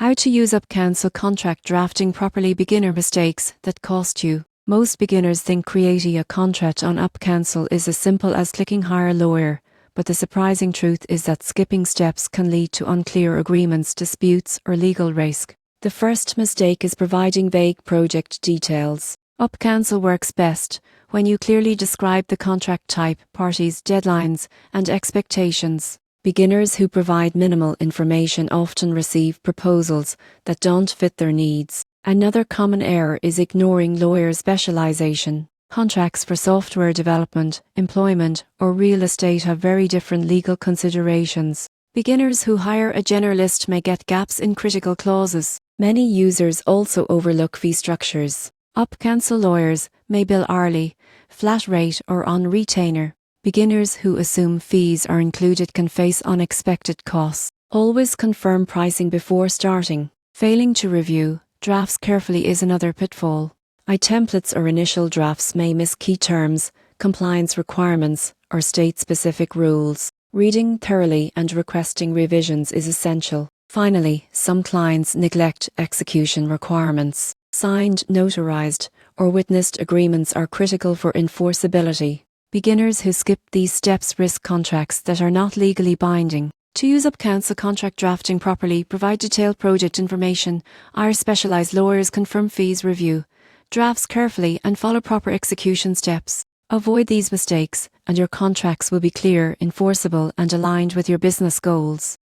How to use UpCounsel contract drafting properly. Beginner mistakes that cost you. Most beginners think creating a contract on UpCounsel is as simple as clicking hire lawyer, but the surprising truth is that skipping steps can lead to unclear agreements, disputes, or legal risk. The first mistake is providing vague project details. UpCounsel works best when you clearly describe the contract type, parties, deadlines, and expectations. Beginners who provide minimal information often receive proposals that don't fit their needs. Another common error is ignoring lawyer specialization. Contracts for software development, employment, or real estate have very different legal considerations. Beginners who hire a generalist may get gaps in critical clauses. Many users also overlook fee structures. UpCounsel lawyers may bill hourly, flat rate, or on retainer. Beginners who assume fees are included can face unexpected costs. Always confirm pricing before starting. Failing to review drafts carefully is another pitfall. Templates or initial drafts may miss key terms, compliance requirements, or state-specific rules. Reading thoroughly and requesting revisions is essential. Finally, some clients neglect execution requirements. Signed, notarized, or witnessed agreements are critical for enforceability. Beginners who skip these steps risk contracts that are not legally binding. To use UpCounsel contract drafting properly, provide detailed project information, hire specialized lawyers, confirm fees, review drafts carefully, and follow proper execution steps. Avoid these mistakes, and your contracts will be clear, enforceable, and aligned with your business goals.